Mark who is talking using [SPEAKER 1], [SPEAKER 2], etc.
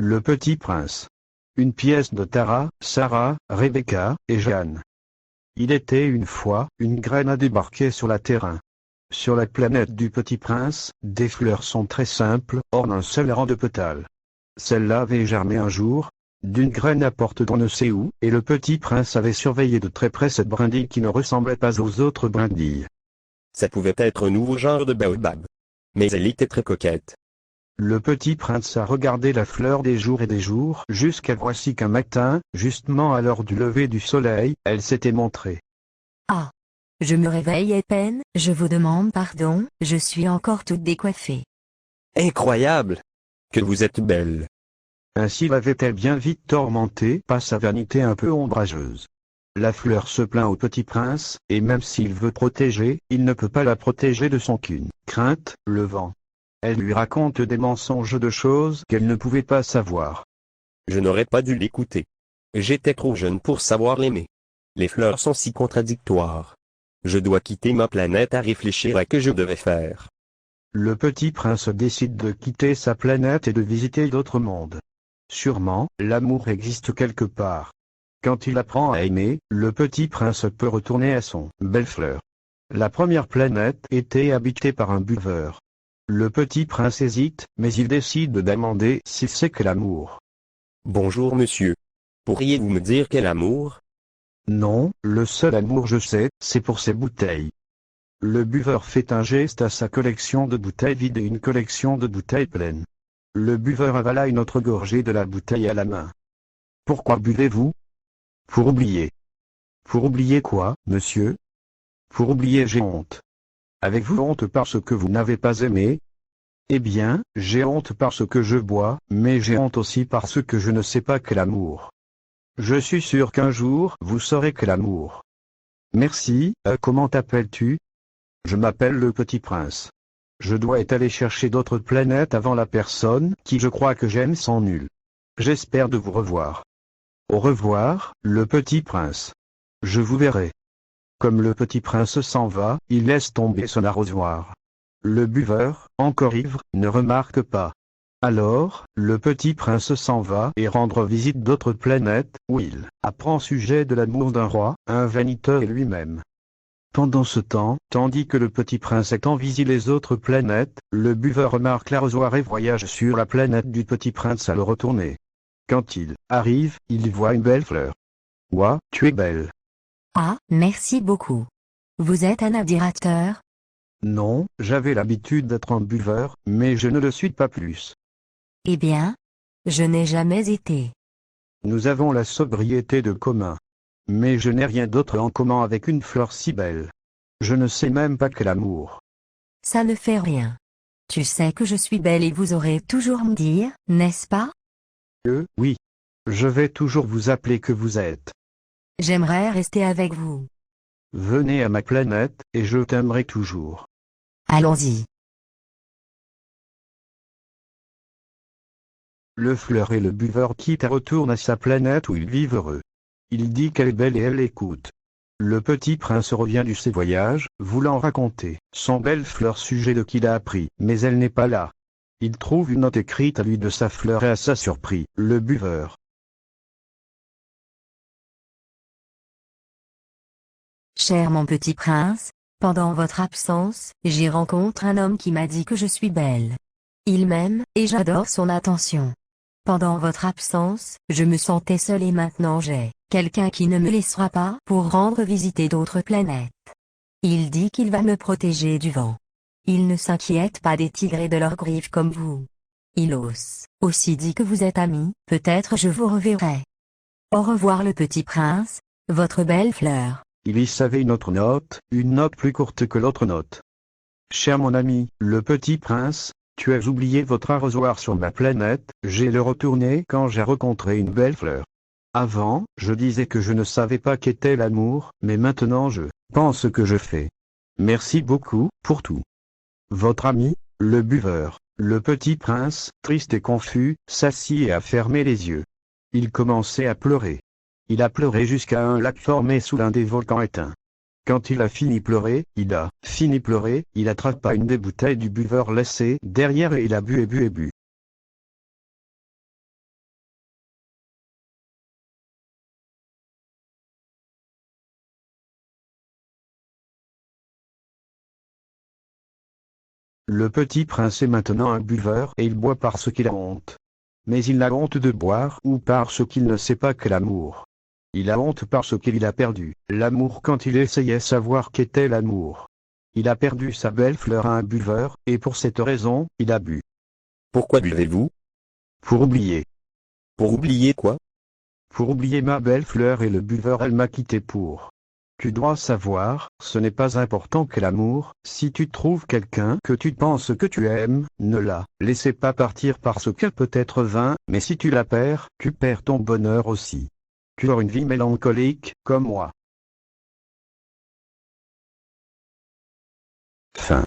[SPEAKER 1] Le Petit Prince. Une pièce de Tara, Sarah, Rebecca et Jeanne. Il était une fois, une graine a débarqué sur la terre. Sur la planète du Petit Prince, des fleurs sont très simples, ornent un seul rang de pétales. Celle-là avait germé un jour, d'une graine apporte d'on ne sait où, et le Petit Prince avait surveillé de très près cette brindille qui ne ressemblait pas aux autres brindilles.
[SPEAKER 2] Ça pouvait être un nouveau genre de baobab. Mais elle était très coquette.
[SPEAKER 1] Le Petit Prince a regardé la fleur des jours, jusqu'à voici qu'un matin, justement à l'heure du lever du soleil, elle s'était montrée.
[SPEAKER 3] Ah! Je me réveille à peine, je vous demande pardon, je suis encore toute décoiffée.
[SPEAKER 2] Incroyable! Que vous êtes belle.
[SPEAKER 1] Ainsi l'avait-elle bien vite tourmentée par sa vanité un peu ombrageuse. La fleur se plaint au Petit Prince, et même s'il veut protéger, il ne peut pas la protéger de son qu'une crainte, le vent. Elle lui raconte des mensonges de choses qu'elle ne pouvait pas savoir.
[SPEAKER 2] Je n'aurais pas dû l'écouter. J'étais trop jeune pour savoir l'aimer. Les fleurs sont si contradictoires. Je dois quitter ma planète à réfléchir à ce que je devais faire.
[SPEAKER 1] Le Petit Prince décide de quitter sa planète et de visiter d'autres mondes. Sûrement, l'amour existe quelque part. Quand il apprend à aimer, le Petit Prince peut retourner à son belle fleur. La première planète était habitée par un buveur. Le Petit Prince hésite, mais il décide de demander s'il sait que l'amour.
[SPEAKER 2] Bonjour monsieur. Pourriez-vous me dire quel amour?
[SPEAKER 1] Non, le seul amour je sais, c'est pour ces bouteilles. Le buveur fait un geste à sa collection de bouteilles vides et une collection de bouteilles pleines. Le buveur avala une autre gorgée de la bouteille à la main. Pourquoi buvez-vous? Pour oublier. Pour oublier quoi, monsieur? Pour oublier j'ai honte. Avez-vous honte parce que vous n'avez pas aimé? Eh bien, j'ai honte parce que je bois, mais j'ai honte aussi parce que je ne sais pas que l'amour. Je suis sûr qu'un jour vous saurez que l'amour. Merci, comment t'appelles-tu? Je m'appelle le Petit Prince. Je dois être allé chercher d'autres planètes avant la personne qui je crois que j'aime sont nulle. J'espère de vous revoir. Au revoir, le Petit Prince. Je vous verrai. Comme le Petit Prince s'en va, il laisse tomber son arrosoir. Le buveur, encore ivre, ne remarque pas. Alors, le Petit Prince s'en va et rendre visite d'autres planètes, où il apprend sujet de l'amour d'un roi, un vaniteux et lui-même. Pendant ce temps, tandis que le Petit Prince étend visite les autres planètes, le buveur remarque l'arrosoir et voyage sur la planète du Petit Prince à le retourner. Quand il arrive, il voit une belle fleur. Ouah, tu es belle.
[SPEAKER 3] Ah, merci beaucoup. Vous êtes un admirateur?
[SPEAKER 1] Non, j'avais l'habitude d'être un buveur, mais je ne le suis pas plus.
[SPEAKER 3] Eh bien, je n'ai jamais été.
[SPEAKER 1] Nous avons la sobriété de commun. Mais je n'ai rien d'autre en commun avec une fleur si belle. Je ne sais même pas que l'amour.
[SPEAKER 3] Ça ne fait rien. Tu sais que je suis belle et vous aurez toujours me dire, n'est-ce pas?
[SPEAKER 1] Oui. Je vais toujours vous appeler que vous êtes.
[SPEAKER 3] J'aimerais rester avec vous.
[SPEAKER 1] Venez à ma planète, et je t'aimerai toujours.
[SPEAKER 3] Allons-y.
[SPEAKER 1] Le fleur et le buveur quittent et retournent à sa planète où ils vivent heureux. Il dit qu'elle est belle et elle écoute. Le Petit Prince revient de ses voyages, voulant raconter son belle fleur sujet de qu'il a appris, mais elle n'est pas là. Il trouve une note écrite à lui de sa fleur et à sa surprise, le buveur.
[SPEAKER 3] Cher mon petit prince, pendant votre absence, j'ai rencontré un homme qui m'a dit que je suis belle. Il m'aime, et j'adore son attention. Pendant votre absence, je me sentais seule et maintenant j'ai quelqu'un qui ne me laissera pas pour rendre visiter d'autres planètes. Il dit qu'il va me protéger du vent. Il ne s'inquiète pas des tigres et de leurs griffes comme vous. Il ose aussi dit que vous êtes amis, peut-être je vous reverrai. Au revoir le petit prince, votre belle fleur.
[SPEAKER 1] Il y savait une note plus courte que l'autre note. Cher mon ami, le Petit Prince, tu as oublié votre arrosoir sur ma planète, j'ai le retourné quand j'ai rencontré une belle fleur. Avant, je disais que je ne savais pas qu'était l'amour, mais maintenant je pense que je fais. Merci beaucoup, pour tout. Votre ami, le buveur. Le Petit Prince, triste et confus, s'assit et a fermé les yeux. Il commençait à pleurer. Il a pleuré jusqu'à un lac formé sous l'un des volcans éteints. Quand il a fini pleurer, il attrapa une des bouteilles du buveur laissées derrière et il a bu et bu et bu. Le petit prince est maintenant un buveur et il boit parce qu'il a honte. Mais il a honte de boire ou parce qu'il ne sait pas que l'amour. Il a honte parce qu'il a perdu l'amour quand il essayait savoir qu'était l'amour. Il a perdu sa belle fleur à un buveur, et pour cette raison, il a bu.
[SPEAKER 2] Pourquoi buvez-vous?
[SPEAKER 1] Pour oublier.
[SPEAKER 2] Pour oublier quoi?
[SPEAKER 1] Pour oublier ma belle fleur et le buveur elle m'a quitté pour. Tu dois savoir, ce n'est pas important que l'amour, si tu trouves quelqu'un que tu penses que tu aimes, ne la laissez pas partir parce qu'elle peut être vain, mais si tu la perds, tu perds ton bonheur aussi. Tu auras une vie mélancolique, comme moi. Fin.